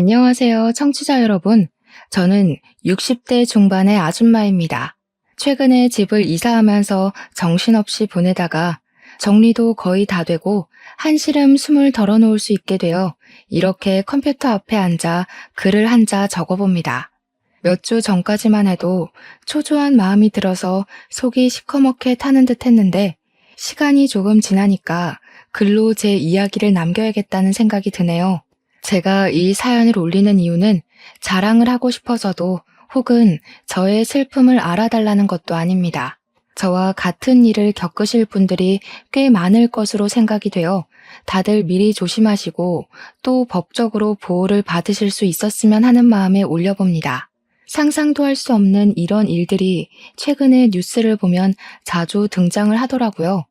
안녕하세요, 청취자 여러분. 저는 60대 중반의 아줌마입니다. 최근에 집을 이사하면서 정신없이 보내다가 정리도 거의 다 되고 한시름 숨을 덜어놓을 수 있게 되어 이렇게 컴퓨터 앞에 앉아 글을 한 자 적어봅니다. 몇 주 전까지만 해도 초조한 마음이 들어서 속이 시커멓게 타는 듯 했는데 시간이 조금 지나니까 글로 제 이야기를 남겨야겠다는 생각이 드네요. 제가 이 사연을 올리는 이유는 자랑을 하고 싶어서도 혹은 저의 슬픔을 알아달라는 것도 아닙니다. 저와 같은 일을 겪으실 분들이 꽤 많을 것으로 생각이 되어 다들 미리 조심하시고 또 법적으로 보호를 받으실 수 있었으면 하는 마음에 올려봅니다. 상상도 할 수 없는 이런 일들이 최근에 뉴스를 보면 자주 등장을 하더라고요.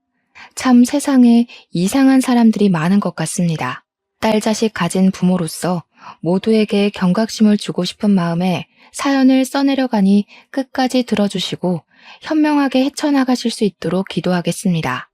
참 세상에 이상한 사람들이 많은 것 같습니다. 딸 자식 가진 부모로서 모두에게 경각심을 주고 싶은 마음에 사연을 써내려가니 끝까지 들어주시고 현명하게 헤쳐나가실 수 있도록 기도하겠습니다.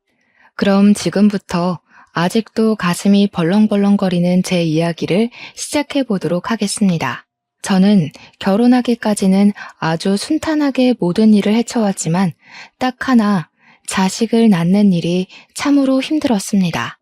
그럼 지금부터 아직도 가슴이 벌렁벌렁거리는 제 이야기를 시작해 보도록 하겠습니다. 저는 결혼하기까지는 아주 순탄하게 모든 일을 헤쳐왔지만 딱 하나 자식을 낳는 일이 참으로 힘들었습니다.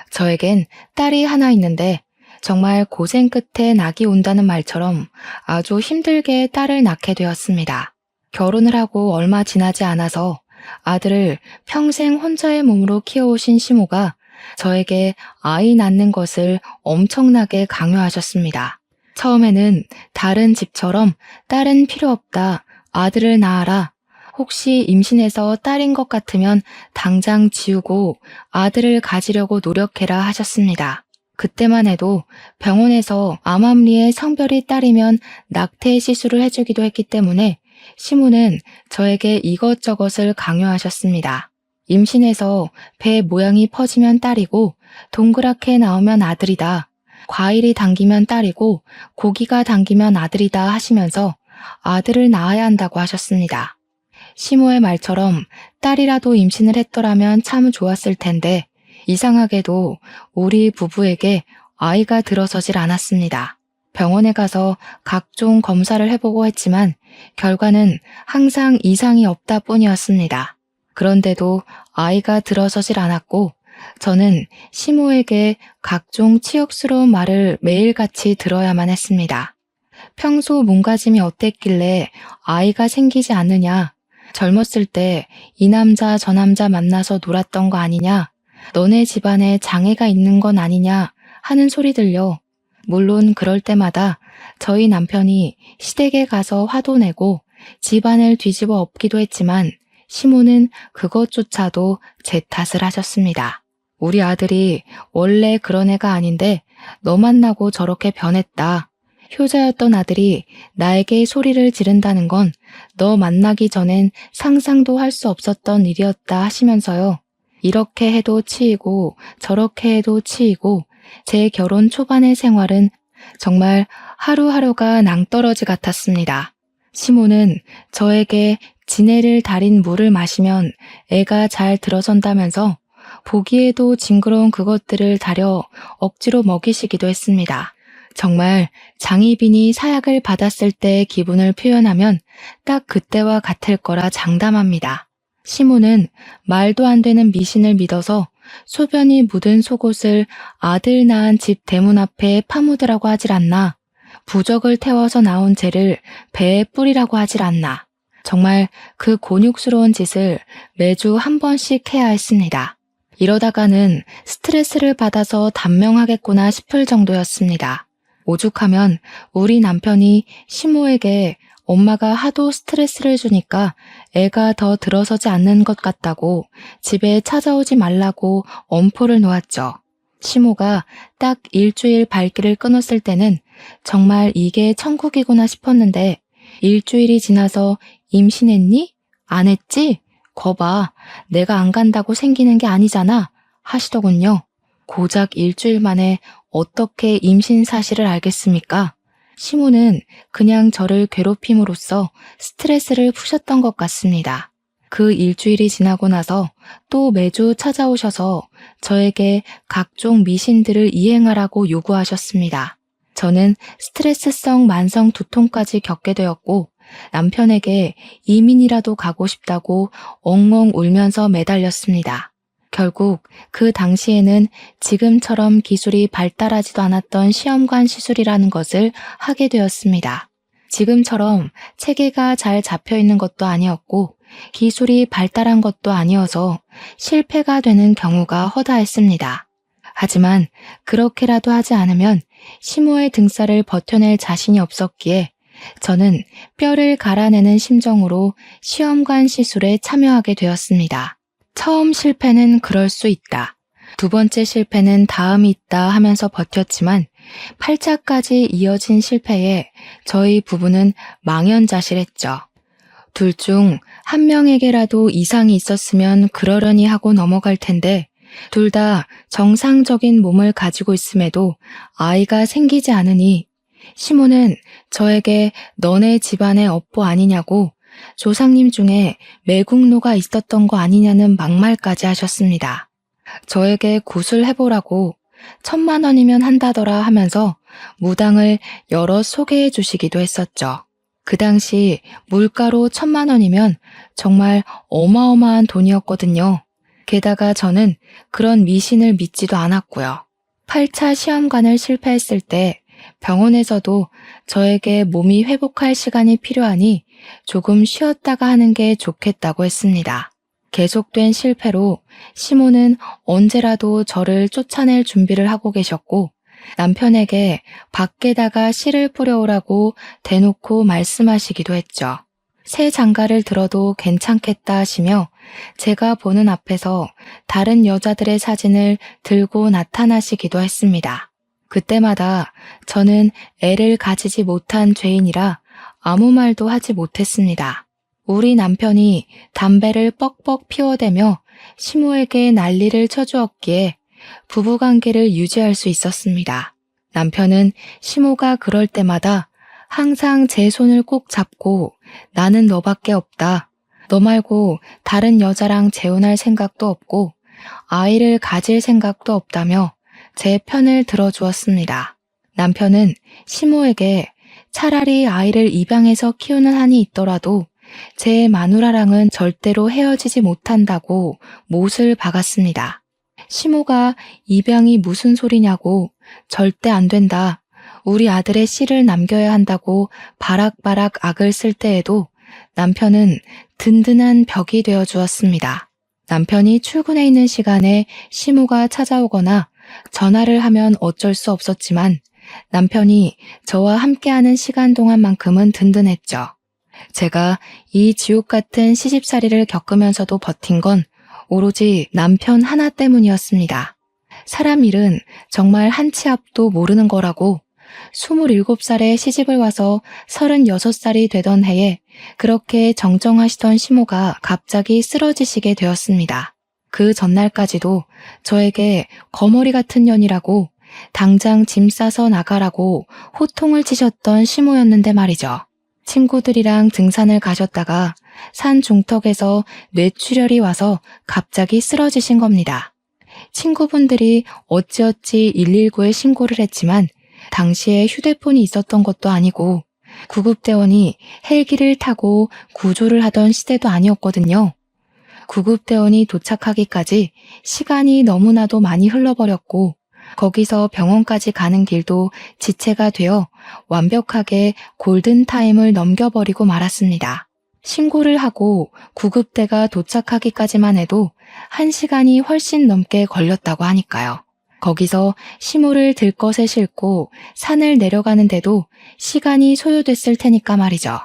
저에겐 딸이 하나 있는데 정말 고생 끝에 낙이 온다는 말처럼 아주 힘들게 딸을 낳게 되었습니다. 결혼을 하고 얼마 지나지 않아서 아들을 평생 혼자의 몸으로 키워오신 시모가 저에게 아이 낳는 것을 엄청나게 강요하셨습니다. 처음에는 다른 집처럼 딸은 필요 없다, 아들을 낳아라. 혹시 임신해서 딸인 것 같으면 당장 지우고 아들을 가지려고 노력해라 하셨습니다. 그때만 해도 병원에서 암암리에 성별이 딸이면 낙태 시술을 해주기도 했기 때문에 시모는 저에게 이것저것을 강요하셨습니다. 임신해서 배 모양이 퍼지면 딸이고 동그랗게 나오면 아들이다. 과일이 당기면 딸이고 고기가 당기면 아들이다 하시면서 아들을 낳아야 한다고 하셨습니다. 시모의 말처럼 딸이라도 임신을 했더라면 참 좋았을 텐데 이상하게도 우리 부부에게 아이가 들어서질 않았습니다. 병원에 가서 각종 검사를 해보고 했지만 결과는 항상 이상이 없다 뿐이었습니다. 그런데도 아이가 들어서질 않았고 저는 시모에게 각종 치욕스러운 말을 매일같이 들어야만 했습니다. 평소 몸가짐이 어땠길래 아이가 생기지 않느냐, 젊었을 때 이 남자 저 남자 만나서 놀았던 거 아니냐, 너네 집안에 장애가 있는 건 아니냐 하는 소리들요. 물론 그럴 때마다 저희 남편이 시댁에 가서 화도 내고 집안을 뒤집어 엎기도 했지만 시모는 그것조차도 제 탓을 하셨습니다. 우리 아들이 원래 그런 애가 아닌데 너 만나고 저렇게 변했다. 효자였던 아들이 나에게 소리를 지른다는 건 너 만나기 전엔 상상도 할 수 없었던 일이었다 하시면서요. 이렇게 해도 치이고 저렇게 해도 치이고 제 결혼 초반의 생활은 정말 하루하루가 낭떠러지 같았습니다. 시모는 저에게 지네를 달인 물을 마시면 애가 잘 들어선다면서 보기에도 징그러운 그것들을 다려 억지로 먹이시기도 했습니다. 정말 장희빈이 사약을 받았을 때의 기분을 표현하면 딱 그때와 같을 거라 장담합니다. 시모는 말도 안 되는 미신을 믿어서 소변이 묻은 속옷을 아들 낳은 집 대문 앞에 파묻으라고 하질 않나, 부적을 태워서 나온 재를 배에 뿌리라고 하질 않나, 정말 그 곤욕스러운 짓을 매주 한 번씩 해야 했습니다. 이러다가는 스트레스를 받아서 단명하겠구나 싶을 정도였습니다. 오죽하면 우리 남편이 시모에게 엄마가 하도 스트레스를 주니까 애가 더 들어서지 않는 것 같다고 집에 찾아오지 말라고 엄포를 놓았죠. 시모가 딱 일주일 발길을 끊었을 때는 정말 이게 천국이구나 싶었는데 일주일이 지나서 임신했니? 안 했지? 거봐, 내가 안 간다고 생기는 게 아니잖아 하시더군요. 고작 일주일 만에 어떻게 임신 사실을 알겠습니까? 시모는 그냥 저를 괴롭힘으로써 스트레스를 푸셨던 것 같습니다. 그 일주일이 지나고 나서 또 매주 찾아오셔서 저에게 각종 미신들을 이행하라고 요구하셨습니다. 저는 스트레스성 만성 두통까지 겪게 되었고 남편에게 이민이라도 가고 싶다고 엉엉 울면서 매달렸습니다. 결국 그 당시에는 지금처럼 기술이 발달하지도 않았던 시험관 시술이라는 것을 하게 되었습니다. 지금처럼 체계가 잘 잡혀 있는 것도 아니었고 기술이 발달한 것도 아니어서 실패가 되는 경우가 허다했습니다. 하지만 그렇게라도 하지 않으면 시모의 등살을 버텨낼 자신이 없었기에 저는 뼈를 갈아내는 심정으로 시험관 시술에 참여하게 되었습니다. 처음 실패는 그럴 수 있다. 두 번째 실패는 다음이 있다 하면서 버텼지만 8차까지 이어진 실패에 저희 부부는 망연자실했죠. 둘 중 한 명에게라도 이상이 있었으면 그러려니 하고 넘어갈 텐데 둘 다 정상적인 몸을 가지고 있음에도 아이가 생기지 않으니 시모는 저에게 너네 집안의 업보 아니냐고 조상님 중에 매국노가 있었던 거 아니냐는 막말까지 하셨습니다. 저에게 굿을 해보라고 1,000,000원이면 한다더라 하면서 무당을 여러 소개해 주시기도 했었죠. 그 당시 물가로 1,000,000원이면 정말 어마어마한 돈이었거든요. 게다가 저는 그런 미신을 믿지도 않았고요. 8차 시험관을 실패했을 때 병원에서도 저에게 몸이 회복할 시간이 필요하니 조금 쉬었다가 하는 게 좋겠다고 했습니다. 계속된 실패로 시모는 언제라도 저를 쫓아낼 준비를 하고 계셨고 남편에게 밖에다가 씨를 뿌려오라고 대놓고 말씀하시기도 했죠. 새 장가를 들어도 괜찮겠다 하시며 제가 보는 앞에서 다른 여자들의 사진을 들고 나타나시기도 했습니다. 그때마다 저는 애를 가지지 못한 죄인이라 아무 말도 하지 못했습니다. 우리 남편이 담배를 뻑뻑 피워대며 시모에게 난리를 쳐주었기에 부부관계를 유지할 수 있었습니다. 남편은 시모가 그럴 때마다 항상 제 손을 꼭 잡고 나는 너밖에 없다. 너 말고 다른 여자랑 재혼할 생각도 없고 아이를 가질 생각도 없다며 제 편을 들어주었습니다. 남편은 시모에게 차라리 아이를 입양해서 키우는 한이 있더라도 제 마누라랑은 절대로 헤어지지 못한다고 못을 박았습니다. 시모가 입양이 무슨 소리냐고 절대 안 된다. 우리 아들의 씨를 남겨야 한다고 바락바락 악을 쓸 때에도 남편은 든든한 벽이 되어 주었습니다. 남편이 출근해 있는 시간에 시모가 찾아오거나 전화를 하면 어쩔 수 없었지만 남편이 저와 함께하는 시간 동안만큼은 든든했죠. 제가 이 지옥 같은 시집살이를 겪으면서도 버틴 건 오로지 남편 하나 때문이었습니다. 사람 일은 정말 한 치 앞도 모르는 거라고 27살에 시집을 와서 36살이 되던 해에 그렇게 정정하시던 시모가 갑자기 쓰러지시게 되었습니다. 그 전날까지도 저에게 거머리 같은 년이라고 당장 짐 싸서 나가라고 호통을 치셨던 시모였는데 말이죠. 친구들이랑 등산을 가셨다가 산 중턱에서 뇌출혈이 와서 갑자기 쓰러지신 겁니다. 친구분들이 어찌어찌 119에 신고를 했지만 당시에 휴대폰이 있었던 것도 아니고 구급대원이 헬기를 타고 구조를 하던 시대도 아니었거든요. 구급대원이 도착하기까지 시간이 너무나도 많이 흘러버렸고 거기서 병원까지 가는 길도 지체가 되어 완벽하게 골든타임을 넘겨버리고 말았습니다. 신고를 하고 구급대가 도착하기까지만 해도 1시간이 훨씬 넘게 걸렸다고 하니까요. 거기서 시모를 들것에 싣고 산을 내려가는데도 시간이 소요됐을 테니까 말이죠.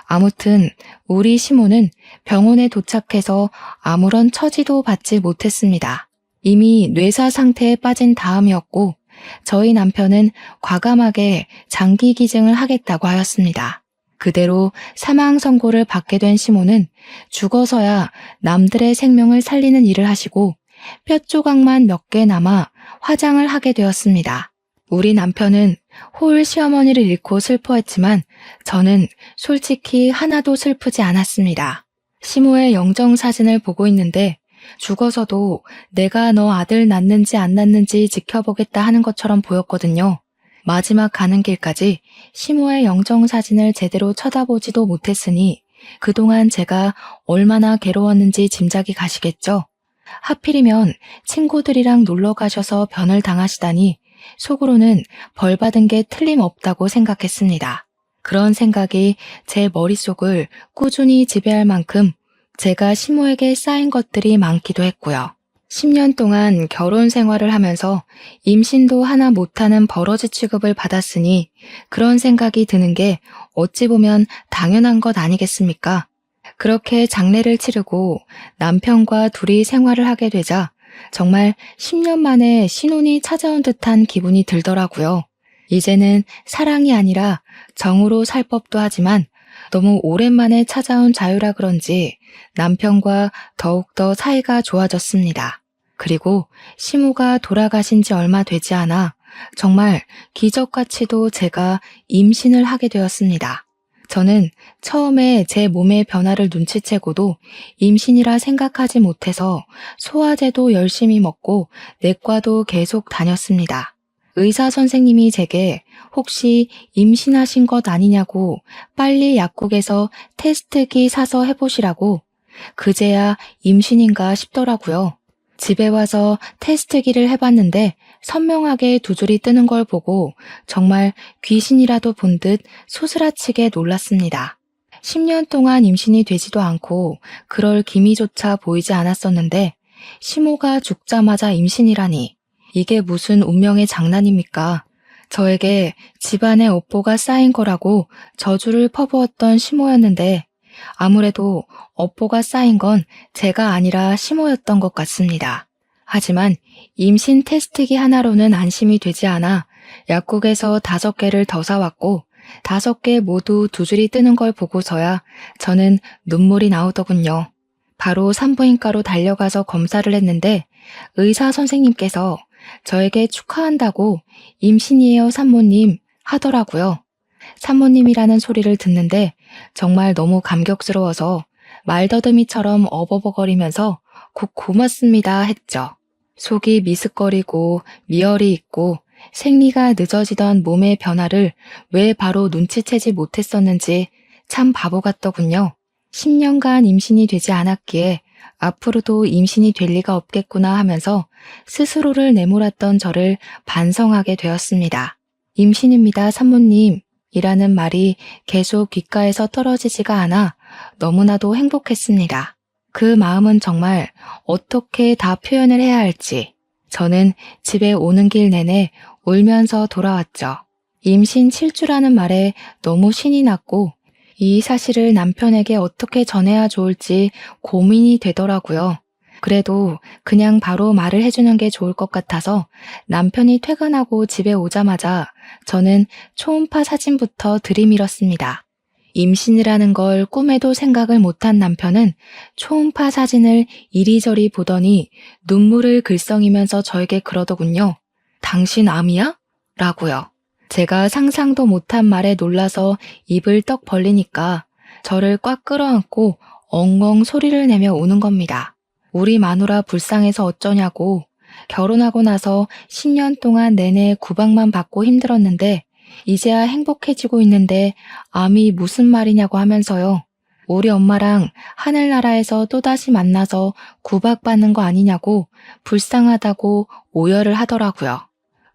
아무튼 우리 시모는 병원에 도착해서 아무런 처지도 받지 못했습니다. 이미 뇌사 상태에 빠진 다음이었고 저희 남편은 과감하게 장기 기증을 하겠다고 하였습니다. 그대로 사망 선고를 받게 된 시모는 죽어서야 남들의 생명을 살리는 일을 하시고 뼈 조각만 몇 개 남아 화장을 하게 되었습니다. 우리 남편은 홀 시어머니를 잃고 슬퍼했지만 저는 솔직히 하나도 슬프지 않았습니다. 시모의 영정사진을 보고 있는데 죽어서도 내가 너 아들 낳는지 안 낳는지 지켜보겠다 하는 것처럼 보였거든요. 마지막 가는 길까지 시모의 영정사진을 제대로 쳐다보지도 못했으니 그동안 제가 얼마나 괴로웠는지 짐작이 가시겠죠? 하필이면 친구들이랑 놀러 가셔서 변을 당하시다니 속으로는 벌 받은 게 틀림없다고 생각했습니다. 그런 생각이 제 머릿속을 꾸준히 지배할 만큼 제가 시모에게 쌓인 것들이 많기도 했고요. 10년 동안 결혼 생활을 하면서 임신도 하나 못하는 버러지 취급을 받았으니 그런 생각이 드는 게 어찌 보면 당연한 것 아니겠습니까? 그렇게 장례를 치르고 남편과 둘이 생활을 하게 되자 정말 10년 만에 신혼이 찾아온 듯한 기분이 들더라고요. 이제는 사랑이 아니라 정으로 살 법도 하지만 너무 오랜만에 찾아온 자유라 그런지 남편과 더욱더 사이가 좋아졌습니다. 그리고 시모가 돌아가신 지 얼마 되지 않아 정말 기적같이도 제가 임신을 하게 되었습니다. 저는 처음에 제 몸의 변화를 눈치채고도 임신이라 생각하지 못해서 소화제도 열심히 먹고 내과도 계속 다녔습니다. 의사 선생님이 제게 혹시 임신하신 것 아니냐고 빨리 약국에서 테스트기 사서 해보시라고 그제야 임신인가 싶더라고요. 집에 와서 테스트기를 해봤는데 선명하게 두 줄이 뜨는 걸 보고 정말 귀신이라도 본 듯 소스라치게 놀랐습니다. 10년 동안 임신이 되지도 않고 그럴 기미조차 보이지 않았었는데 시모가 죽자마자 임신이라니 이게 무슨 운명의 장난입니까? 저에게 집안에 업보가 쌓인 거라고 저주를 퍼부었던 시모였는데 아무래도 업보가 쌓인 건 제가 아니라 시모였던 것 같습니다. 하지만 임신 테스트기 하나로는 안심이 되지 않아 약국에서 5개를 더 사왔고 5개 모두 두 줄이 뜨는 걸 보고서야 저는 눈물이 나오더군요. 바로 산부인과로 달려가서 검사를 했는데 의사 선생님께서 저에게 축하한다고 임신이에요 산모님 하더라고요. 산모님이라는 소리를 듣는데 정말 너무 감격스러워서 말더듬이처럼 어버버거리면서 곧 고맙습니다 했죠. 속이 미스거리고 미열이 있고 생리가 늦어지던 몸의 변화를 왜 바로 눈치채지 못했었는지 참 바보 같더군요. 10년간 임신이 되지 않았기에 앞으로도 임신이 될 리가 없겠구나 하면서 스스로를 내몰았던 저를 반성하게 되었습니다. 임신입니다, 산모님. 이라는 말이 계속 귓가에서 떨어지지가 않아 너무나도 행복했습니다. 그 마음은 정말 어떻게 다 표현을 해야 할지 저는 집에 오는 길 내내 울면서 돌아왔죠. 임신 7주라는 말에 너무 신이 났고 이 사실을 남편에게 어떻게 전해야 좋을지 고민이 되더라고요. 그래도 그냥 바로 말을 해주는 게 좋을 것 같아서 남편이 퇴근하고 집에 오자마자 저는 초음파 사진부터 들이밀었습니다. 임신이라는 걸 꿈에도 생각을 못한 남편은 초음파 사진을 이리저리 보더니 눈물을 글썽이면서 저에게 그러더군요. 당신 암이야? 라고요. 제가 상상도 못한 말에 놀라서 입을 떡 벌리니까 저를 꽉 끌어안고 엉엉 소리를 내며 우는 겁니다. 우리 마누라 불쌍해서 어쩌냐고 결혼하고 나서 10년 동안 내내 구박만 받고 힘들었는데 이제야 행복해지고 있는데 암이 무슨 말이냐고 하면서요. 우리 엄마랑 하늘나라에서 또다시 만나서 구박받는 거 아니냐고 불쌍하다고 오열을 하더라고요.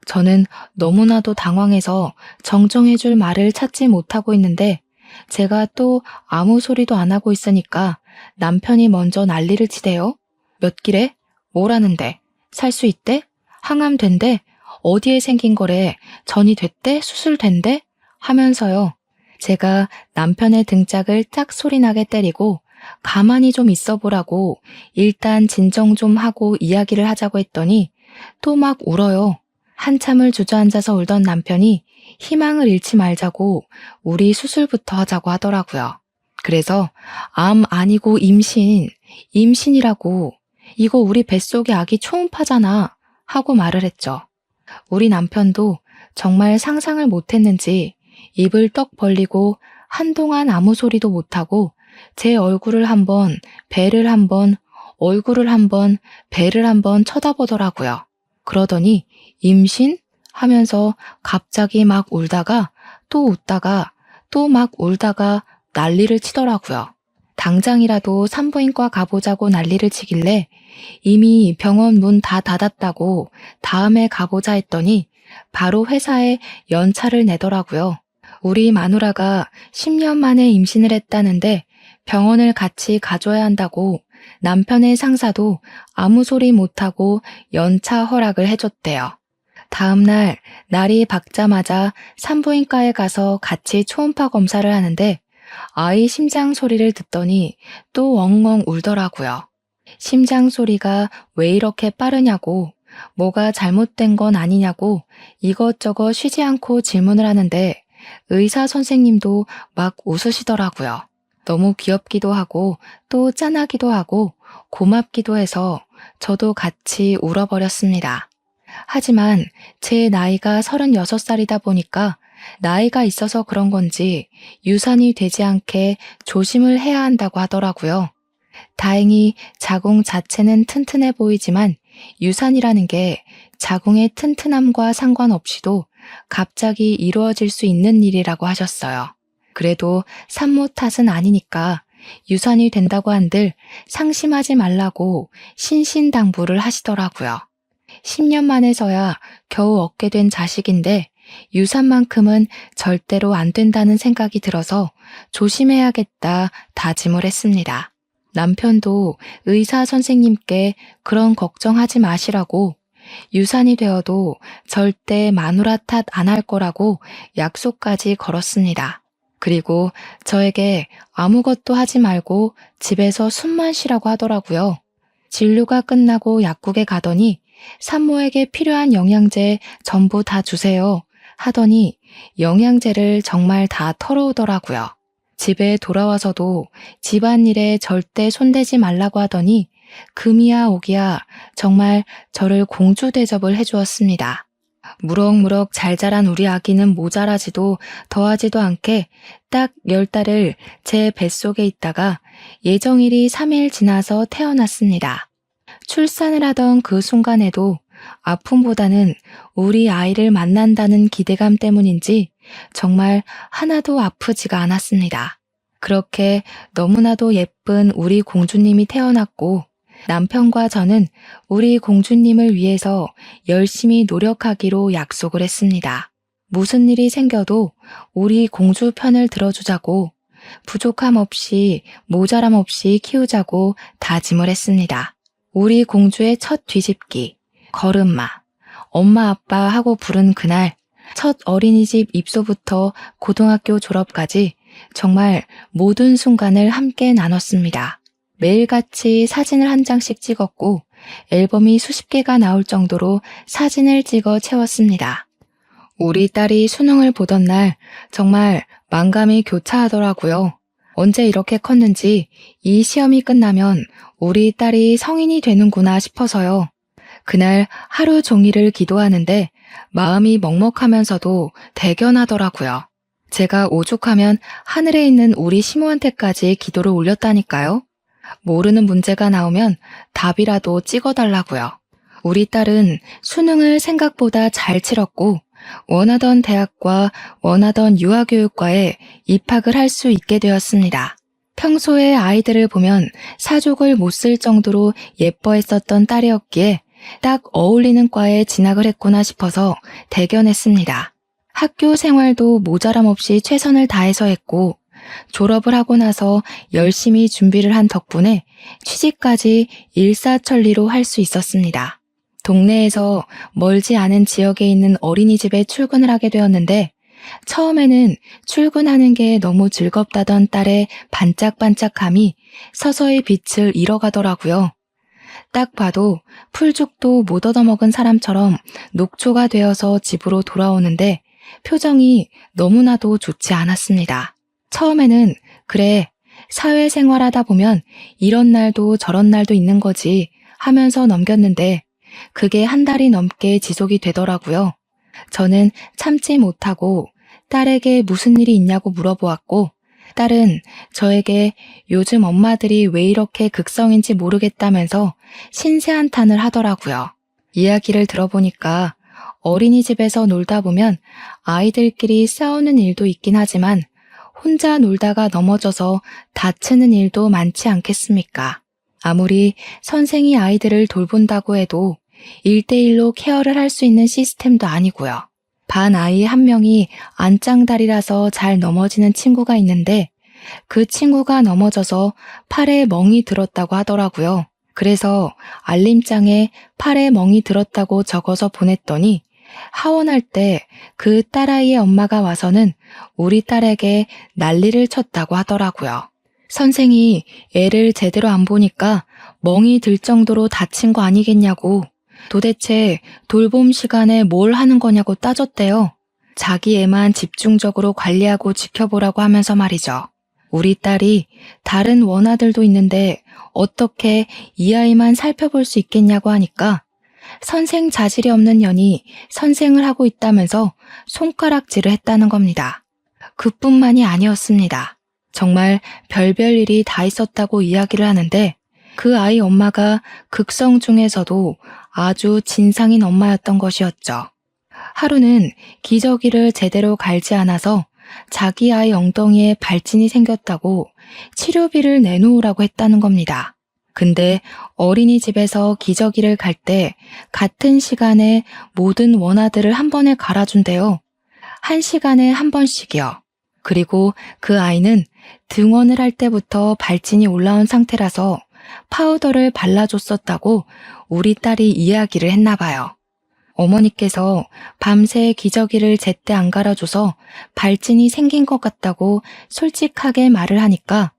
저는 너무나도 당황해서 정정해줄 말을 찾지 못하고 있는데 제가 또 아무 소리도 안 하고 있으니까 남편이 먼저 난리를 치대요. 몇 길에? 뭐라는데? 살 수 있대? 항암 된대? 어디에 생긴 거래? 전이 됐대? 수술된대? 하면서요. 제가 남편의 등짝을 짝 소리나게 때리고 가만히 좀 있어 보라고 일단 진정 좀 하고 이야기를 하자고 했더니 또 막 울어요. 한참을 주저앉아서 울던 남편이 희망을 잃지 말자고 우리 수술부터 하자고 하더라고요. 그래서 암 아니고 임신이라고 이거 우리 뱃속의 아기 초음파잖아 하고 말을 했죠. 우리 남편도 정말 상상을 못했는지 입을 떡 벌리고 한동안 아무 소리도 못하고 제 얼굴을 한번, 배를 한번, 얼굴을 한번, 배를 한번 쳐다보더라고요. 그러더니 임신? 하면서 갑자기 막 울다가 또 웃다가 또 막 울다가 난리를 치더라고요. 당장이라도 산부인과 가보자고 난리를 치길래 이미 병원 문 다 닫았다고 다음에 가보자 했더니 바로 회사에 연차를 내더라고요. 우리 마누라가 10년 만에 임신을 했다는데 병원을 같이 가줘야 한다고 남편의 상사도 아무 소리 못하고 연차 허락을 해줬대요. 다음날 날이 밝자마자 산부인과에 가서 같이 초음파 검사를 하는데 아이 심장 소리를 듣더니 또 엉엉 울더라고요. 심장 소리가 왜 이렇게 빠르냐고, 뭐가 잘못된 건 아니냐고 이것저것 쉬지 않고 질문을 하는데 의사 선생님도 막 웃으시더라고요. 너무 귀엽기도 하고 또 짠하기도 하고 고맙기도 해서 저도 같이 울어버렸습니다. 하지만 제 나이가 36살이다 보니까 나이가 있어서 그런 건지 유산이 되지 않게 조심을 해야 한다고 하더라고요. 다행히 자궁 자체는 튼튼해 보이지만 유산이라는 게 자궁의 튼튼함과 상관없이도 갑자기 이루어질 수 있는 일이라고 하셨어요. 그래도 산모 탓은 아니니까 유산이 된다고 한들 상심하지 말라고 신신당부를 하시더라고요. 10년 만에서야 겨우 얻게 된 자식인데 유산만큼은 절대로 안 된다는 생각이 들어서 조심해야겠다 다짐을 했습니다. 남편도 의사 선생님께 그런 걱정하지 마시라고 유산이 되어도 절대 마누라 탓 안 할 거라고 약속까지 걸었습니다. 그리고 저에게 아무것도 하지 말고 집에서 숨만 쉬라고 하더라고요. 진료가 끝나고 약국에 가더니 산모에게 필요한 영양제 전부 다 주세요 하더니 영양제를 정말 다 털어오더라고요. 집에 돌아와서도 집안일에 절대 손대지 말라고 하더니 금이야 오기야 정말 저를 공주 대접을 해주었습니다. 무럭무럭 잘 자란 우리 아기는 모자라지도 더하지도 않게 딱 10달을 제 뱃속에 있다가 예정일이 3일 지나서 태어났습니다. 출산을 하던 그 순간에도 아픔보다는 우리 아이를 만난다는 기대감 때문인지 정말 하나도 아프지가 않았습니다. 그렇게 너무나도 예쁜 우리 공주님이 태어났고 남편과 저는 우리 공주님을 위해서 열심히 노력하기로 약속을 했습니다. 무슨 일이 생겨도 우리 공주 편을 들어주자고 부족함 없이 모자람 없이 키우자고 다짐을 했습니다. 우리 공주의 첫 뒤집기, 걸음마, 엄마 아빠 하고 부른 그날 첫 어린이집 입소부터 고등학교 졸업까지 정말 모든 순간을 함께 나눴습니다. 매일같이 사진을 한 장씩 찍었고 앨범이 수십 개가 나올 정도로 사진을 찍어 채웠습니다. 우리 딸이 수능을 보던 날 정말 만감이 교차하더라고요. 언제 이렇게 컸는지 이 시험이 끝나면 우리 딸이 성인이 되는구나 싶어서요. 그날 하루 종일을 기도하는데 마음이 먹먹하면서도 대견하더라고요. 제가 오죽하면 하늘에 있는 우리 시모한테까지 기도를 올렸다니까요. 모르는 문제가 나오면 답이라도 찍어달라고요. 우리 딸은 수능을 생각보다 잘 치렀고 원하던 대학과 원하던 유아교육과에 입학을 할 수 있게 되었습니다. 평소에 아이들을 보면 사족을 못 쓸 정도로 예뻐했었던 딸이었기에 딱 어울리는 과에 진학을 했구나 싶어서 대견했습니다. 학교 생활도 모자람 없이 최선을 다해서 했고 졸업을 하고 나서 열심히 준비를 한 덕분에 취직까지 일사천리로 할 수 있었습니다. 동네에서 멀지 않은 지역에 있는 어린이집에 출근을 하게 되었는데 처음에는 출근하는 게 너무 즐겁다던 딸의 반짝반짝함이 서서히 빛을 잃어가더라고요. 딱 봐도 풀죽도 못 얻어먹은 사람처럼 녹초가 되어서 집으로 돌아오는데 표정이 너무나도 좋지 않았습니다. 처음에는 그래, 사회생활하다 보면 이런 날도 저런 날도 있는 거지 하면서 넘겼는데 그게 한 달이 넘게 지속이 되더라고요. 저는 참지 못하고 딸에게 무슨 일이 있냐고 물어보았고 딸은 저에게 요즘 엄마들이 왜 이렇게 극성인지 모르겠다면서 신세한탄을 하더라고요. 이야기를 들어보니까 어린이집에서 놀다 보면 아이들끼리 싸우는 일도 있긴 하지만 혼자 놀다가 넘어져서 다치는 일도 많지 않겠습니까? 아무리 선생이 아이들을 돌본다고 해도 1대1로 케어를 할 수 있는 시스템도 아니고요. 반 아이 한 명이 안짱다리라서 잘 넘어지는 친구가 있는데 그 친구가 넘어져서 팔에 멍이 들었다고 하더라고요. 그래서 알림장에 팔에 멍이 들었다고 적어서 보냈더니 하원할 때 그 딸아이의 엄마가 와서는 우리 딸에게 난리를 쳤다고 하더라고요. 선생이 애를 제대로 안 보니까 멍이 들 정도로 다친 거 아니겠냐고, 도대체 돌봄 시간에 뭘 하는 거냐고 따졌대요. 자기 애만 집중적으로 관리하고 지켜보라고 하면서 말이죠. 우리 딸이 다른 원아들도 있는데 어떻게 이 아이만 살펴볼 수 있겠냐고 하니까 선생 자질이 없는 년이 선생을 하고 있다면서 손가락질을 했다는 겁니다. 그뿐만이 아니었습니다. 정말 별별 일이 다 있었다고 이야기를 하는데 그 아이 엄마가 극성 중에서도 아주 진상인 엄마였던 것이었죠. 하루는 기저귀를 제대로 갈지 않아서 자기 아이 엉덩이에 발진이 생겼다고 치료비를 내놓으라고 했다는 겁니다. 근데 어린이집에서 기저귀를 갈 때 같은 시간에 모든 원아들을 한 번에 갈아준대요. 1시간에 한 번씩이요. 그리고 그 아이는 등원을 할 때부터 발진이 올라온 상태라서 파우더를 발라줬었다고 우리 딸이 이야기를 했나 봐요. 어머니께서 밤새 기저귀를 제때 안 갈아줘서 발진이 생긴 것 같다고 솔직하게 말을 하니까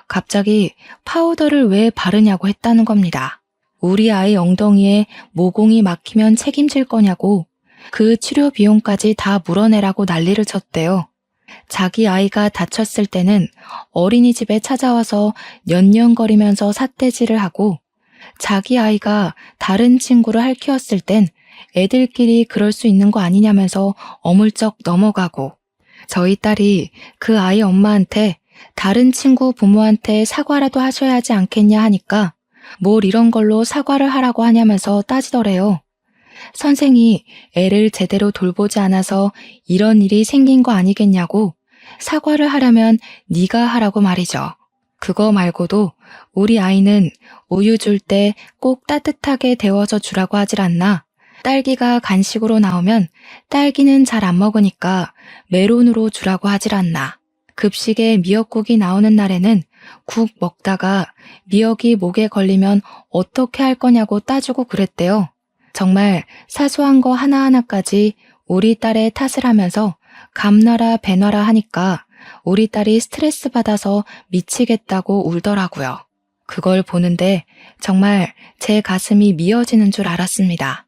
갑자기 파우더를 왜 바르냐고 했다는 겁니다. 우리 아이 엉덩이에 모공이 막히면 책임질 거냐고, 그 치료 비용까지 다 물어내라고 난리를 쳤대요. 자기 아이가 다쳤을 때는 어린이집에 찾아와서 년년거리면서 삿대질을 하고, 자기 아이가 다른 친구를 핥히었을 땐 애들끼리 그럴 수 있는 거 아니냐면서 어물쩍 넘어가고, 저희 딸이 그 아이 엄마한테 다른 친구 부모한테 사과라도 하셔야 하지 않겠냐 하니까 뭘 이런 걸로 사과를 하라고 하냐면서 따지더래요. 선생이 애를 제대로 돌보지 않아서 이런 일이 생긴 거 아니겠냐고, 사과를 하려면 네가 하라고 말이죠. 그거 말고도 우리 아이는 우유 줄 때 꼭 따뜻하게 데워서 주라고 하질 않나, 딸기가 간식으로 나오면 딸기는 잘 안 먹으니까 메론으로 주라고 하질 않나, 급식에 미역국이 나오는 날에는 국 먹다가 미역이 목에 걸리면 어떻게 할 거냐고 따지고 그랬대요. 정말 사소한 거 하나하나까지 우리 딸의 탓을 하면서 감나라 배나라 하니까 우리 딸이 스트레스 받아서 미치겠다고 울더라고요. 그걸 보는데 정말 제 가슴이 미어지는 줄 알았습니다.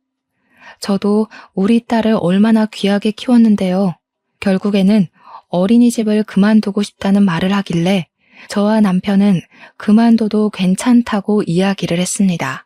저도 우리 딸을 얼마나 귀하게 키웠는데요. 결국에는 어린이집을 그만두고 싶다는 말을 하길래 저와 남편은 그만둬도 괜찮다고 이야기를 했습니다.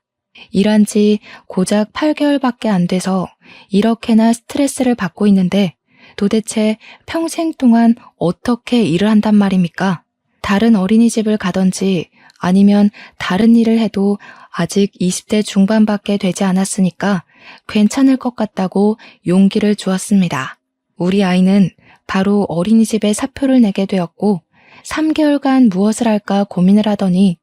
일한 지 고작 8개월밖에 안 돼서 이렇게나 스트레스를 받고 있는데 도대체 평생 동안 어떻게 일을 한단 말입니까? 다른 어린이집을 가든지 아니면 다른 일을 해도 아직 20대 중반밖에 되지 않았으니까 괜찮을 것 같다고 용기를 주었습니다. 우리 아이는 바로 어린이집에 사표를 내게 되었고 3개월간 무엇을 할까 고민을 하더니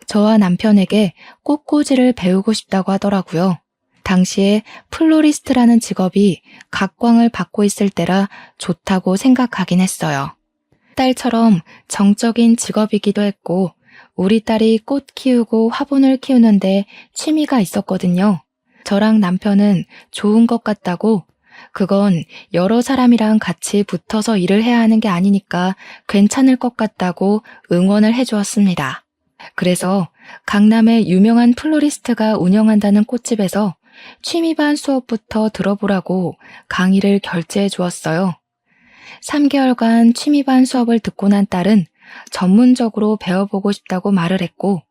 저와 남편에게 꽃꽂이를 배우고 싶다고 하더라고요. 당시에 플로리스트라는 직업이 각광을 받고 있을 때라 좋다고 생각하긴 했어요. 딸처럼 정적인 직업이기도 했고 우리 딸이 꽃 키우고 화분을 키우는데 취미가 있었거든요. 저랑 남편은 좋은 것 같다고, 그건 여러 사람이랑 같이 붙어서 일을 해야 하는 게 아니니까 괜찮을 것 같다고 응원을 해주었습니다. 그래서 강남의 유명한 플로리스트가 운영한다는 꽃집에서 취미반 수업부터 들어보라고 강의를 결제해 주었어요. 3개월간 취미반 수업을 듣고 난 딸은 전문적으로 배워보고 싶다고 말을 했고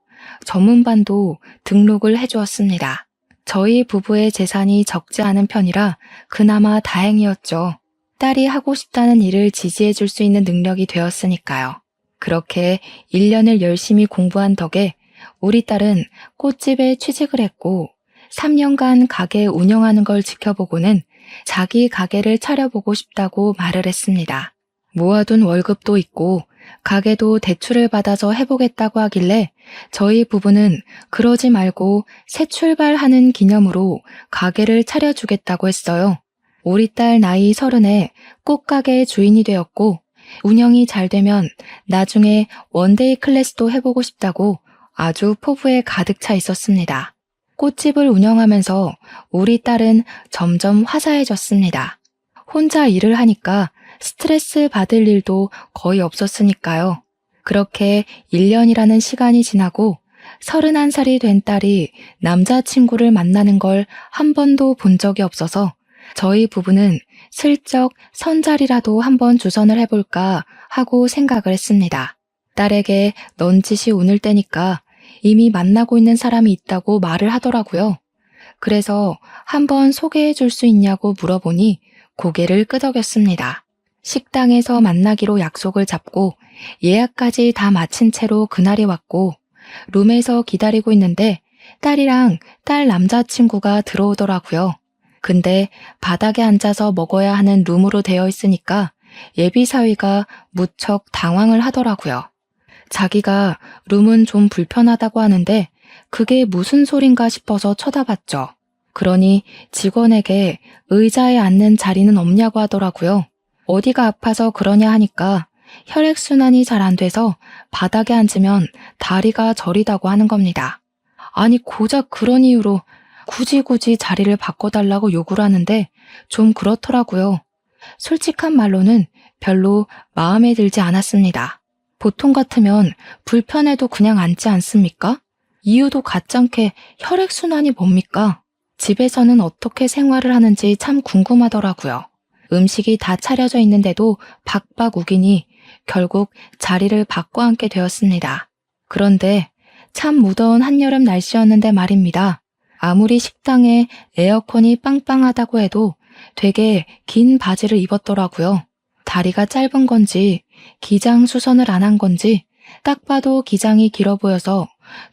전문반도 등록을 해주었습니다. 저희 부부의 재산이 적지 않은 편이라 그나마 다행이었죠. 딸이 하고 싶다는 일을 지지해 줄 수 있는 능력이 되었으니까요. 그렇게 1년을 열심히 공부한 덕에 우리 딸은 꽃집에 취직을 했고 3년간 가게 운영하는 걸 지켜보고는 자기 가게를 차려보고 싶다고 말을 했습니다. 모아둔 월급도 있고 가게도 대출을 받아서 해보겠다고 하길래 저희 부부는 그러지 말고 새 출발하는 기념으로 가게를 차려주겠다고 했어요. 우리 딸 나이 30에 꽃가게 주인이 되었고 운영이 잘 되면 나중에 원데이 클래스도 해보고 싶다고 아주 포부에 가득 차 있었습니다. 꽃집을 운영하면서 우리 딸은 점점 화사해졌습니다. 혼자 일을 하니까 스트레스 받을 일도 거의 없었으니까요. 그렇게 1년이라는 시간이 지나고 31살이 된 딸이 남자친구를 만나는 걸 한 번도 본 적이 없어서 저희 부부는 슬쩍 선자리라도 한번 주선을 해볼까 하고 생각을 했습니다. 딸에게 넌짓이 운을 떼니까 이미 만나고 있는 사람이 있다고 말을 하더라고요. 그래서 한번 소개해 줄 수 있냐고 물어보니 고개를 끄덕였습니다. 식당에서 만나기로 약속을 잡고 예약까지 다 마친 채로 그날이 왔고 룸에서 기다리고 있는데 딸이랑 딸 남자친구가 들어오더라고요. 근데 바닥에 앉아서 먹어야 하는 룸으로 되어 있으니까 예비사위가 무척 당황을 하더라고요. 자기가 룸은 좀 불편하다고 하는데 그게 무슨 소린가 싶어서 쳐다봤죠. 그러니 직원에게 의자에 앉는 자리는 없냐고 하더라고요. 어디가 아파서 그러냐 하니까 혈액순환이 잘 안 돼서 바닥에 앉으면 다리가 저리다고 하는 겁니다. 아니 고작 그런 이유로 굳이 자리를 바꿔달라고 요구를 하는데 좀 그렇더라고요. 솔직한 말로는 별로 마음에 들지 않았습니다. 보통 같으면 불편해도 그냥 앉지 않습니까? 이유도 가짱게 혈액순환이 뭡니까? 집에서는 어떻게 생활을 하는지 참 궁금하더라고요. 음식이 다 차려져 있는데도 박박 우기니 결국 자리를 바꿔 앉게 되었습니다. 그런데 참 무더운 한여름 날씨였는데 말입니다. 아무리 식당에 에어컨이 빵빵하다고 해도 되게 긴 바지를 입었더라고요. 다리가 짧은 건지 기장 수선을 안 한 건지 딱 봐도 기장이 길어 보여서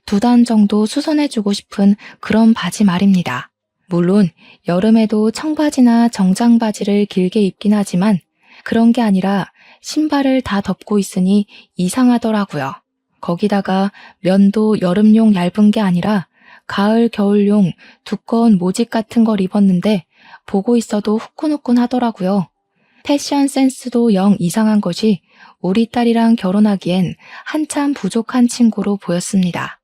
2단 정도 수선해주고 싶은 그런 바지 말입니다. 물론 여름에도 청바지나 정장바지를 길게 입긴 하지만 그런 게 아니라 신발을 다 덮고 있으니 이상하더라고요. 거기다가 면도 여름용 얇은 게 아니라 가을 겨울용 두꺼운 모직 같은 걸 입었는데 보고 있어도 후끈후끈 하더라고요. 패션 센스도 영 이상한 것이 우리 딸이랑 결혼하기엔 한참 부족한 친구로 보였습니다.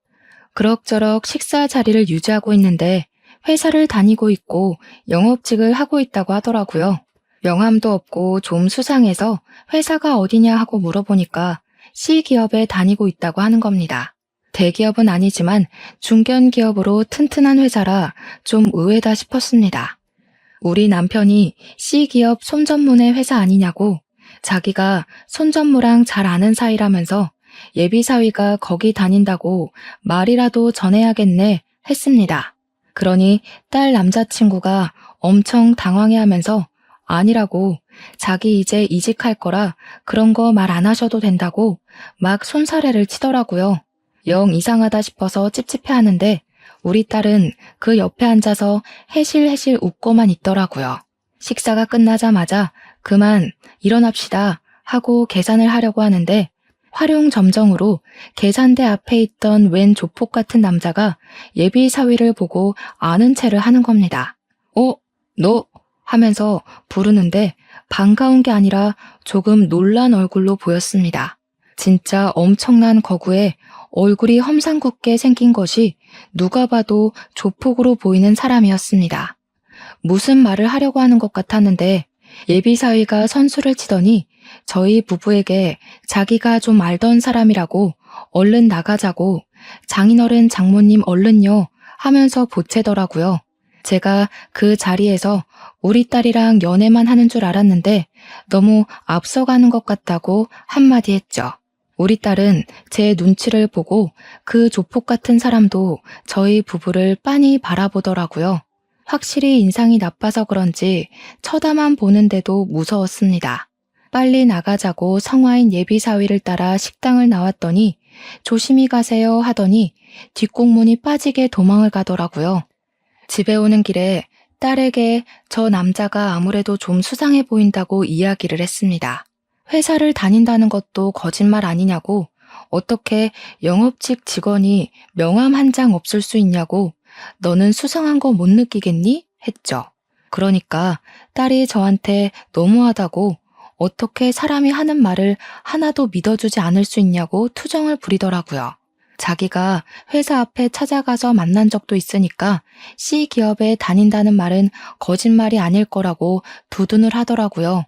그럭저럭 식사 자리를 유지하고 있는데 회사를 다니고 있고 영업직을 하고 있다고 하더라고요. 명함도 없고 좀 수상해서 회사가 어디냐 하고 물어보니까 C기업에 다니고 있다고 하는 겁니다. 대기업은 아니지만 중견기업으로 튼튼한 회사라 좀 의외다 싶었습니다. 우리 남편이 C기업 손전문의 회사 아니냐고 자기가 손전무랑 잘 아는 사이라면서 예비사위가 거기 다닌다고 말이라도 전해야겠네 했습니다. 그러니 딸 남자친구가 엄청 당황해하면서 아니라고 자기 이제 이직할 거라 그런 거 말 안 하셔도 된다고 막 손사래를 치더라고요. 영 이상하다 싶어서 찝찝해하는데 우리 딸은 그 옆에 앉아서 해실해실 웃고만 있더라고요. 식사가 끝나자마자 그만 일어납시다 하고 계산을 하려고 하는데 활용점정으로 계산대 앞에 있던 웬 조폭 같은 남자가 예비 사위를 보고 아는 체를 하는 겁니다. 너? 하면서 부르는데 반가운 게 아니라 조금 놀란 얼굴로 보였습니다. 진짜 엄청난 거구에 얼굴이 험상궂게 생긴 것이 누가 봐도 조폭으로 보이는 사람이었습니다. 무슨 말을 하려고 하는 것 같았는데 예비사위가 선수를 치더니 저희 부부에게 자기가 좀 알던 사람이라고 얼른 나가자고 장인어른 장모님 얼른요 하면서 보채더라고요. 제가 그 자리에서 우리 딸이랑 연애만 하는 줄 알았는데 너무 앞서가는 것 같다고 한마디 했죠. 우리 딸은 제 눈치를 보고 그 조폭 같은 사람도 저희 부부를 빤히 바라보더라고요. 확실히 인상이 나빠서 그런지 쳐다만 보는데도 무서웠습니다. 빨리 나가자고 성화인 예비사위를 따라 식당을 나왔더니 조심히 가세요 하더니 뒷공문이 빠지게 도망을 가더라고요. 집에 오는 길에 딸에게 저 남자가 아무래도 좀 수상해 보인다고 이야기를 했습니다. 회사를 다닌다는 것도 거짓말 아니냐고, 어떻게 영업직 직원이 명함 한 장 없을 수 있냐고, 너는 수상한 거 못 느끼겠니? 했죠. 그러니까 딸이 저한테 너무하다고, 어떻게 사람이 하는 말을 하나도 믿어주지 않을 수 있냐고 투정을 부리더라고요. 자기가 회사 앞에 찾아가서 만난 적도 있으니까 C 기업에 다닌다는 말은 거짓말이 아닐 거라고 두둔을 하더라고요.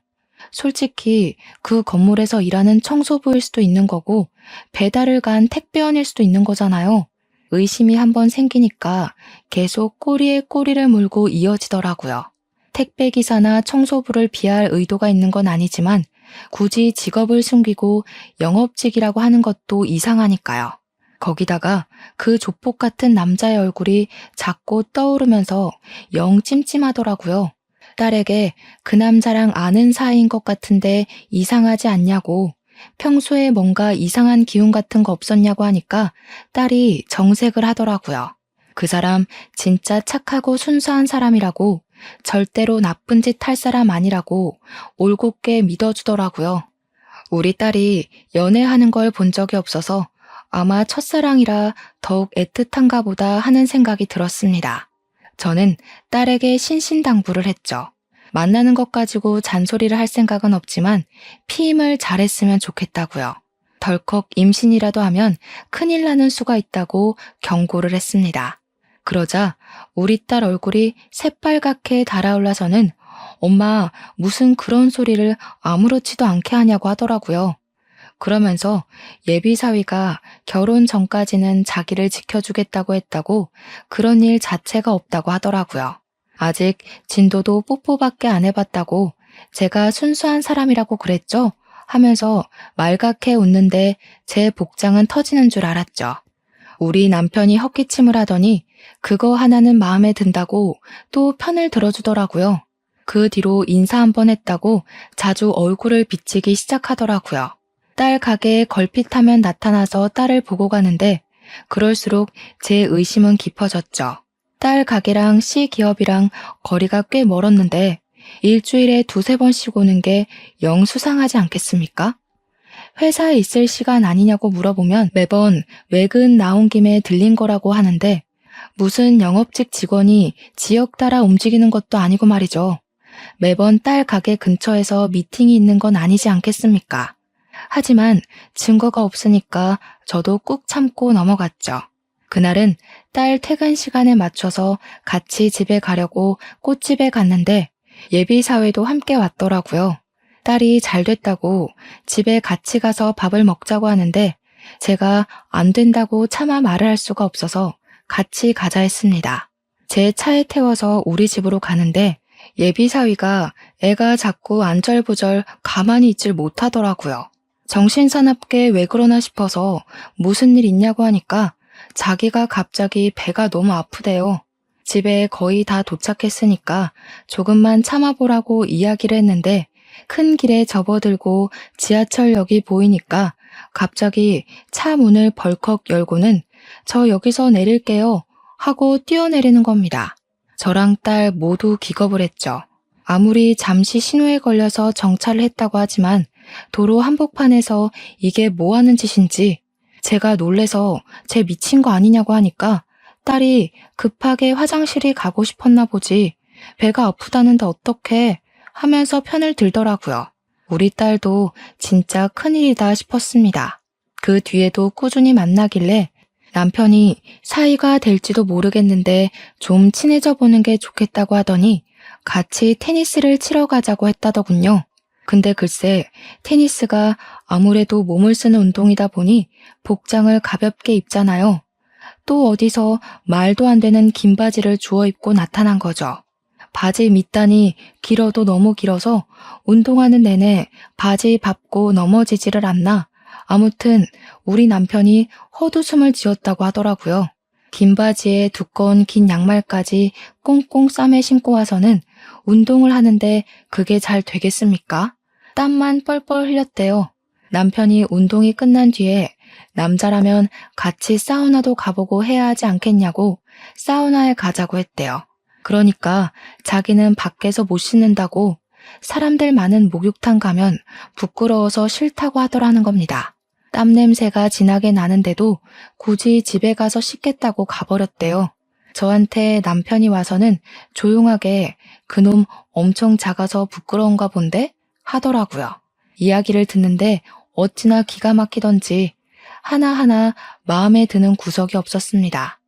솔직히 그 건물에서 일하는 청소부일 수도 있는 거고 배달을 간 택배원일 수도 있는 거잖아요. 의심이 한번 생기니까 계속 꼬리에 꼬리를 물고 이어지더라고요. 택배기사나 청소부를 비할 의도가 있는 건 아니지만 굳이 직업을 숨기고 영업직이라고 하는 것도 이상하니까요. 거기다가 그 조폭 같은 남자의 얼굴이 자꾸 떠오르면서 영 찜찜하더라고요. 딸에게 그 남자랑 아는 사이인 것 같은데 이상하지 않냐고, 평소에 뭔가 이상한 기운 같은 거 없었냐고 하니까 딸이 정색을 하더라고요. 그 사람 진짜 착하고 순수한 사람이라고, 절대로 나쁜 짓 할 사람 아니라고 올곧게 믿어주더라고요. 우리 딸이 연애하는 걸 본 적이 없어서 아마 첫사랑이라 더욱 애틋한가 보다 하는 생각이 들었습니다. 저는 딸에게 신신당부를 했죠. 만나는 것 가지고 잔소리를 할 생각은 없지만 피임을 잘했으면 좋겠다고요. 덜컥 임신이라도 하면 큰일 나는 수가 있다고 경고를 했습니다. 그러자 우리 딸 얼굴이 새빨갛게 달아올라서는 엄마 무슨 그런 소리를 아무렇지도 않게 하냐고 하더라고요. 그러면서 예비 사위가 결혼 전까지는 자기를 지켜주겠다고 했다고 그런 일 자체가 없다고 하더라고요. 아직 진도도 뽀뽀밖에 안 해봤다고 제가 순수한 사람이라고 그랬죠? 하면서 말갛게 웃는데 제 복장은 터지는 줄 알았죠. 우리 남편이 헛기침을 하더니 그거 하나는 마음에 든다고 또 편을 들어주더라고요. 그 뒤로 인사 한번 했다고 자주 얼굴을 비치기 시작하더라고요. 딸 가게에 걸핏하면 나타나서 딸을 보고 가는데 그럴수록 제 의심은 깊어졌죠. 딸 가게랑 C 기업이랑 거리가 꽤 멀었는데 일주일에 두세 번씩 오는 게 영 수상하지 않겠습니까? 회사에 있을 시간 아니냐고 물어보면 매번 외근 나온 김에 들린 거라고 하는데 무슨 영업직 직원이 지역 따라 움직이는 것도 아니고 말이죠. 매번 딸 가게 근처에서 미팅이 있는 건 아니지 않겠습니까? 하지만 증거가 없으니까 저도 꾹 참고 넘어갔죠. 그날은 딸 퇴근 시간에 맞춰서 같이 집에 가려고 꽃집에 갔는데 예비 사회도 함께 왔더라고요. 딸이 잘 됐다고 집에 같이 가서 밥을 먹자고 하는데 제가 안 된다고 차마 말을 할 수가 없어서 같이 가자 했습니다. 제 차에 태워서 우리 집으로 가는데 예비 사위가 애가 자꾸 안절부절 가만히 있질 못하더라고요. 정신사납게 왜 그러나 싶어서 무슨 일 있냐고 하니까 자기가 갑자기 배가 너무 아프대요. 집에 거의 다 도착했으니까 조금만 참아보라고 이야기를 했는데 큰 길에 접어들고 지하철역이 보이니까 갑자기 차 문을 벌컥 열고는 저 여기서 내릴게요 하고 뛰어내리는 겁니다. 저랑 딸 모두 기겁을 했죠. 아무리 잠시 신호에 걸려서 정차를 했다고 하지만 도로 한복판에서 이게 뭐 하는 짓인지 제가 놀래서 쟤 미친 거 아니냐고 하니까 딸이 급하게 화장실이 가고 싶었나 보지 배가 아프다는데 어떡해 하면서 편을 들더라고요. 우리 딸도 진짜 큰일이다 싶었습니다. 그 뒤에도 꾸준히 만나길래 남편이 사이가 될지도 모르겠는데 좀 친해져 보는 게 좋겠다고 하더니 같이 테니스를 치러 가자고 했다더군요. 근데 글쎄 테니스가 아무래도 몸을 쓰는 운동이다 보니 복장을 가볍게 입잖아요. 또 어디서 말도 안 되는 긴 바지를 주워 입고 나타난 거죠. 바지 밑단이 길어도 너무 길어서 운동하는 내내 바지 밟고 넘어지지를 않나. 아무튼 우리 남편이 헛웃음을 지었다고 하더라고요. 긴 바지에 두꺼운 긴 양말까지 꽁꽁 싸매 신고 와서는 운동을 하는데 그게 잘 되겠습니까? 땀만 뻘뻘 흘렸대요. 남편이 운동이 끝난 뒤에 남자라면 같이 사우나도 가보고 해야 하지 않겠냐고 사우나에 가자고 했대요. 그러니까 자기는 밖에서 못 씻는다고 사람들 많은 목욕탕 가면 부끄러워서 싫다고 하더라는 겁니다. 땀 냄새가 진하게 나는데도 굳이 집에 가서 씻겠다고 가버렸대요. 저한테 남편이 와서는 조용하게 그놈 엄청 작아서 부끄러운가 본데? 하더라고요. 이야기를 듣는데 어찌나 기가 막히던지 하나하나 마음에 드는 구석이 없었습니다.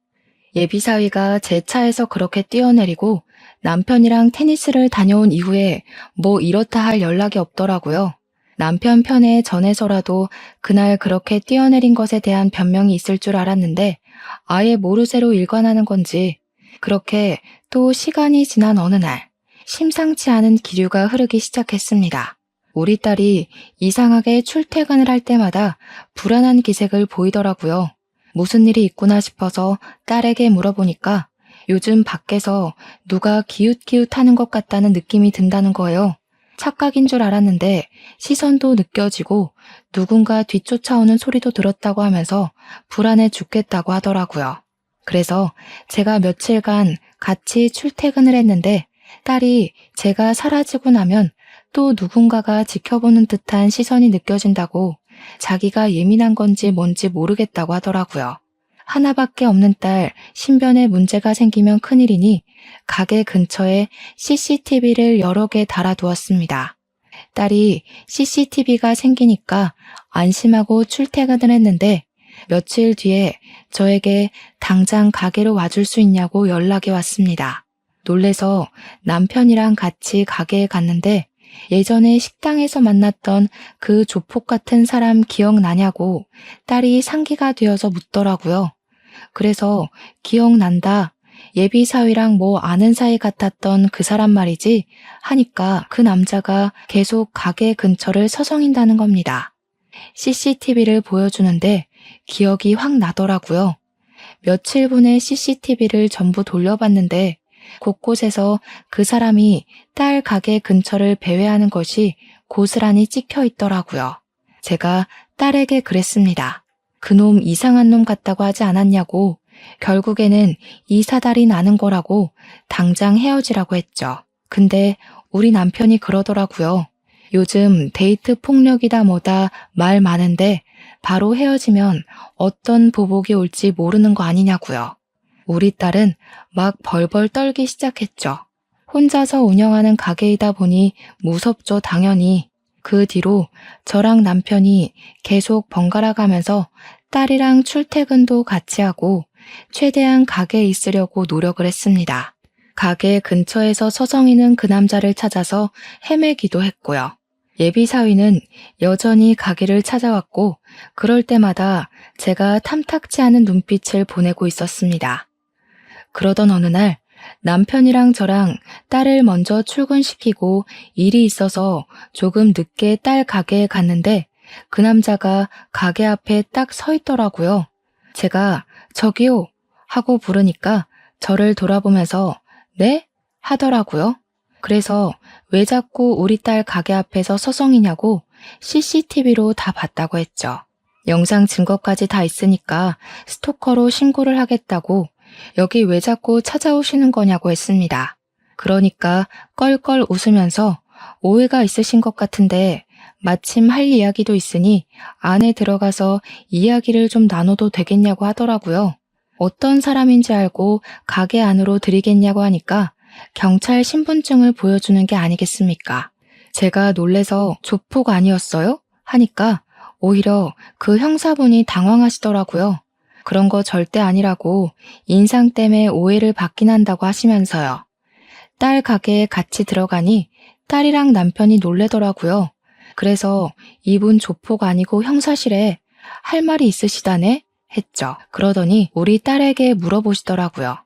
예비사위가 제 차에서 그렇게 뛰어내리고 남편이랑 테니스를 다녀온 이후에 뭐 이렇다 할 연락이 없더라고요. 남편 편에 전해서라도 그날 그렇게 뛰어내린 것에 대한 변명이 있을 줄 알았는데 아예 모르쇠로 일관하는 건지 그렇게 또 시간이 지난 어느 날 심상치 않은 기류가 흐르기 시작했습니다. 우리 딸이 이상하게 출퇴근을 할 때마다 불안한 기색을 보이더라고요. 무슨 일이 있구나 싶어서 딸에게 물어보니까 요즘 밖에서 누가 기웃기웃하는 것 같다는 느낌이 든다는 거예요. 착각인 줄 알았는데 시선도 느껴지고 누군가 뒤쫓아오는 소리도 들었다고 하면서 불안해 죽겠다고 하더라고요. 그래서 제가 며칠간 같이 출퇴근을 했는데 딸이 제가 사라지고 나면 또 누군가가 지켜보는 듯한 시선이 느껴진다고 자기가 예민한 건지 뭔지 모르겠다고 하더라고요. 하나밖에 없는 딸 신변에 문제가 생기면 큰일이니 가게 근처에 CCTV를 여러 개 달아두었습니다. 딸이 CCTV가 생기니까 안심하고 출퇴근을 했는데 며칠 뒤에 저에게 당장 가게로 와줄 수 있냐고 연락이 왔습니다. 놀래서 남편이랑 같이 가게에 갔는데 예전에 식당에서 만났던 그 조폭 같은 사람 기억나냐고 딸이 상기가 되어서 묻더라고요. 그래서 기억난다. 예비사위랑 뭐 아는 사이 같았던 그 사람 말이지 하니까 그 남자가 계속 가게 근처를 서성인다는 겁니다. CCTV를 보여주는데 기억이 확 나더라고요. 며칠 분의 CCTV를 전부 돌려봤는데 곳곳에서 그 사람이 딸 가게 근처를 배회하는 것이 고스란히 찍혀 있더라고요. 제가 딸에게 그랬습니다. 그놈 이상한 놈 같다고 하지 않았냐고. 결국에는 이 사달이 나는 거라고 당장 헤어지라고 했죠. 근데 우리 남편이 그러더라고요. 요즘 데이트 폭력이다 뭐다 말 많은데 바로 헤어지면 어떤 보복이 올지 모르는 거 아니냐고요. 우리 딸은 막 벌벌 떨기 시작했죠. 혼자서 운영하는 가게이다 보니 무섭죠, 당연히. 그 뒤로 저랑 남편이 계속 번갈아 가면서 딸이랑 출퇴근도 같이 하고 최대한 가게에 있으려고 노력을 했습니다. 가게 근처에서 서성이는 그 남자를 찾아서 헤매기도 했고요. 예비사위는 여전히 가게를 찾아왔고 그럴 때마다 제가 탐탁치 않은 눈빛을 보내고 있었습니다. 그러던 어느 날 남편이랑 저랑 딸을 먼저 출근시키고 일이 있어서 조금 늦게 딸 가게에 갔는데 그 남자가 가게 앞에 딱 서 있더라고요. 제가 저기요 하고 부르니까 저를 돌아보면서 네? 하더라고요. 그래서 왜 자꾸 우리 딸 가게 앞에서 서성이냐고 CCTV로 다 봤다고 했죠. 영상 증거까지 다 있으니까 스토커로 신고를 하겠다고 여기 왜 자꾸 찾아오시는 거냐고 했습니다. 그러니까 껄껄 웃으면서 오해가 있으신 것 같은데 마침 할 이야기도 있으니 안에 들어가서 이야기를 좀 나눠도 되겠냐고 하더라고요. 어떤 사람인지 알고 가게 안으로 들이겠냐고 하니까 경찰 신분증을 보여주는 게 아니겠습니까? 제가 놀래서 조폭 아니었어요? 하니까 오히려 그 형사분이 당황하시더라고요. 그런 거 절대 아니라고 인상 때문에 오해를 받긴 한다고 하시면서요. 딸 가게에 같이 들어가니 딸이랑 남편이 놀래더라고요. 그래서 이분 조폭 아니고 형사실에 할 말이 있으시다네? 했죠. 그러더니 우리 딸에게 물어보시더라고요.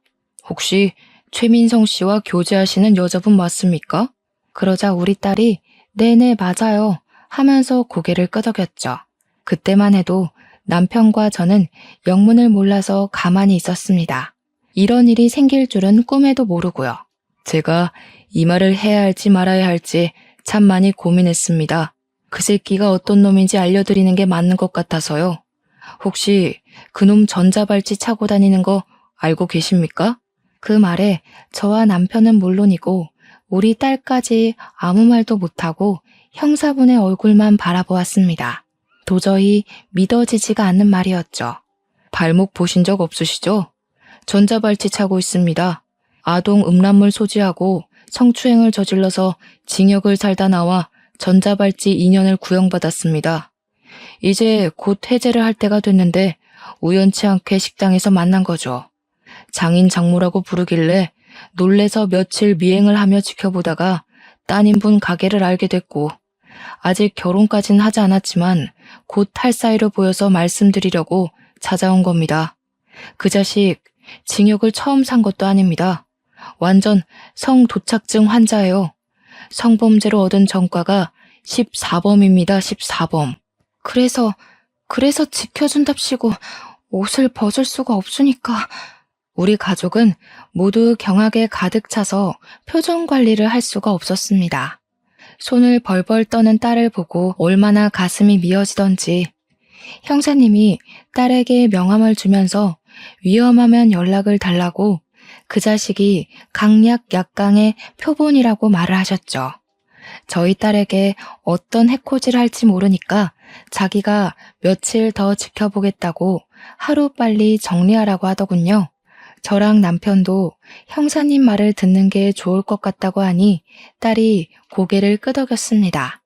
혹시 최민성 씨와 교제하시는 여자분 맞습니까? 그러자 우리 딸이 네네 맞아요 하면서 고개를 끄덕였죠. 그때만 해도 남편과 저는 영문을 몰라서 가만히 있었습니다. 이런 일이 생길 줄은 꿈에도 모르고요. 제가 이 말을 해야 할지 말아야 할지 참 많이 고민했습니다. 그 새끼가 어떤 놈인지 알려드리는 게 맞는 것 같아서요. 혹시 그놈 전자발찌 차고 다니는 거 알고 계십니까? 그 말에 저와 남편은 물론이고 우리 딸까지 아무 말도 못하고 형사분의 얼굴만 바라보았습니다. 도저히 믿어지지가 않는 말이었죠. 발목 보신 적 없으시죠? 전자발찌 차고 있습니다. 아동 음란물 소지하고 성추행을 저질러서 징역을 살다 나와 전자발찌 2년을 구형받았습니다. 이제 곧 해제를 할 때가 됐는데 우연치 않게 식당에서 만난 거죠. 장인 장모라고 부르길래 놀래서 며칠 미행을 하며 지켜보다가 따님분 가게를 알게 됐고 아직 결혼까진 하지 않았지만 곧 할 사이로 보여서 말씀드리려고 찾아온 겁니다. 그 자식 징역을 처음 산 것도 아닙니다. 완전 성도착증 환자예요. 성범죄로 얻은 전과가 14범입니다. 14범. 그래서 지켜준답시고 옷을 벗을 수가 없으니까. 우리 가족은 모두 경악에 가득 차서 표정 관리를 할 수가 없었습니다. 손을 벌벌 떠는 딸을 보고 얼마나 가슴이 미어지던지 형사님이 딸에게 명함을 주면서 위험하면 연락을 달라고 그 자식이 강약 약강의 표본이라고 말을 하셨죠. 저희 딸에게 어떤 해코지를 할지 모르니까 자기가 며칠 더 지켜보겠다고 하루빨리 정리하라고 하더군요. 저랑 남편도 형사님 말을 듣는 게 좋을 것 같다고 하니 딸이 고개를 끄덕였습니다.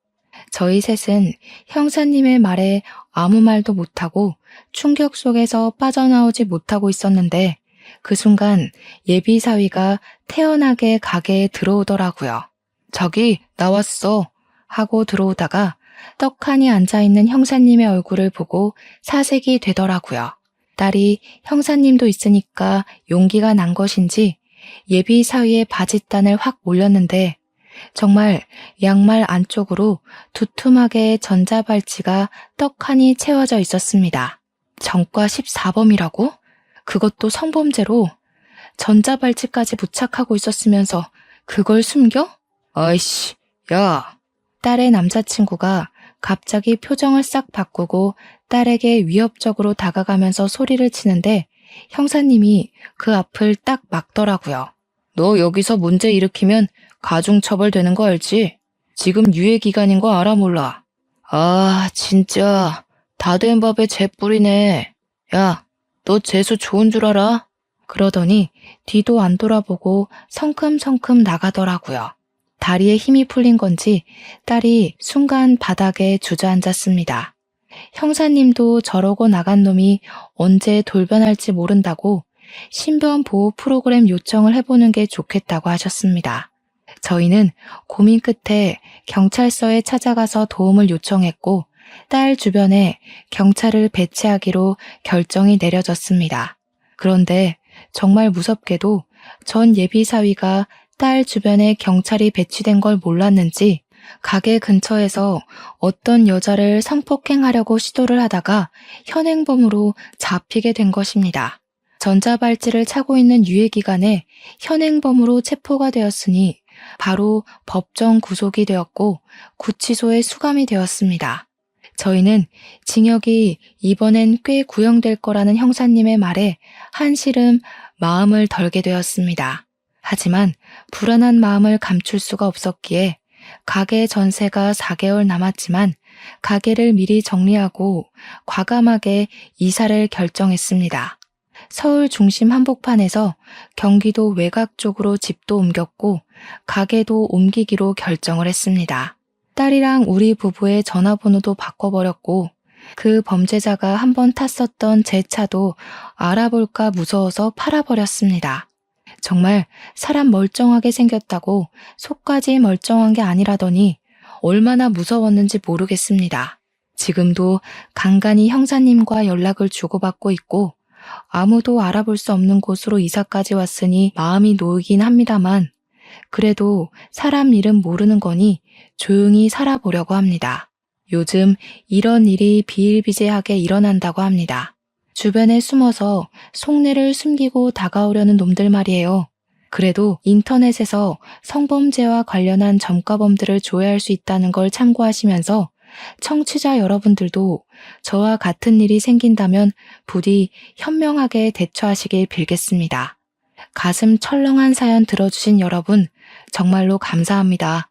저희 셋은 형사님의 말에 아무 말도 못하고 충격 속에서 빠져나오지 못하고 있었는데 그 순간 예비 사위가 태연하게 가게에 들어오더라고요. 저기 나왔어 하고 들어오다가 떡하니 앉아있는 형사님의 얼굴을 보고 사색이 되더라고요. 딸이 형사님도 있으니까 용기가 난 것인지 예비 사위의 바짓단을 확 올렸는데 정말 양말 안쪽으로 두툼하게 전자발찌가 떡하니 채워져 있었습니다. 전과 14범이라고? 그것도 성범죄로 전자발찌까지 부착하고 있었으면서 그걸 숨겨? 아이씨, 야. 딸의 남자친구가 갑자기 표정을 싹 바꾸고 딸에게 위협적으로 다가가면서 소리를 치는데 형사님이 그 앞을 딱 막더라고요. 너 여기서 문제 일으키면 가중처벌 되는 거 알지? 지금 유예 기간인 거 알아 몰라? 아, 진짜 다 된 밥에 재 뿌리네. 야, 너 재수 좋은 줄 알아? 그러더니 뒤도 안 돌아보고 성큼성큼 나가더라고요. 다리에 힘이 풀린 건지 딸이 순간 바닥에 주저앉았습니다. 형사님도 저러고 나간 놈이 언제 돌변할지 모른다고 신변 보호 프로그램 요청을 해보는 게 좋겠다고 하셨습니다. 저희는 고민 끝에 경찰서에 찾아가서 도움을 요청했고 딸 주변에 경찰을 배치하기로 결정이 내려졌습니다. 그런데 정말 무섭게도 전 예비 사위가 딸 주변에 경찰이 배치된 걸 몰랐는지 가게 근처에서 어떤 여자를 성폭행하려고 시도를 하다가 현행범으로 잡히게 된 것입니다. 전자발찌를 차고 있는 유예 기간에 현행범으로 체포가 되었으니 바로 법정 구속이 되었고 구치소에 수감이 되었습니다. 저희는 징역이 이번엔 꽤 구형될 거라는 형사님의 말에 한시름 마음을 덜게 되었습니다. 하지만 불안한 마음을 감출 수가 없었기에 가게 전세가 4개월 남았지만 가게를 미리 정리하고 과감하게 이사를 결정했습니다. 서울 중심 한복판에서 경기도 외곽 쪽으로 집도 옮겼고 가게도 옮기기로 결정을 했습니다. 딸이랑 우리 부부의 전화번호도 바꿔버렸고 그 범죄자가 한번 탔었던 제 차도 알아볼까 무서워서 팔아버렸습니다. 정말 사람 멀쩡하게 생겼다고 속까지 멀쩡한 게 아니라더니 얼마나 무서웠는지 모르겠습니다. 지금도 간간히 형사님과 연락을 주고받고 있고 아무도 알아볼 수 없는 곳으로 이사까지 왔으니 마음이 놓이긴 합니다만 그래도 사람 일은 모르는 거니 조용히 살아보려고 합니다. 요즘 이런 일이 비일비재하게 일어난다고 합니다. 주변에 숨어서 속내를 숨기고 다가오려는 놈들 말이에요. 그래도 인터넷에서 성범죄와 관련한 전과범들을 조회할 수 있다는 걸 참고하시면서 청취자 여러분들도 저와 같은 일이 생긴다면 부디 현명하게 대처하시길 빌겠습니다. 가슴 철렁한 사연 들어주신 여러분, 정말로 감사합니다.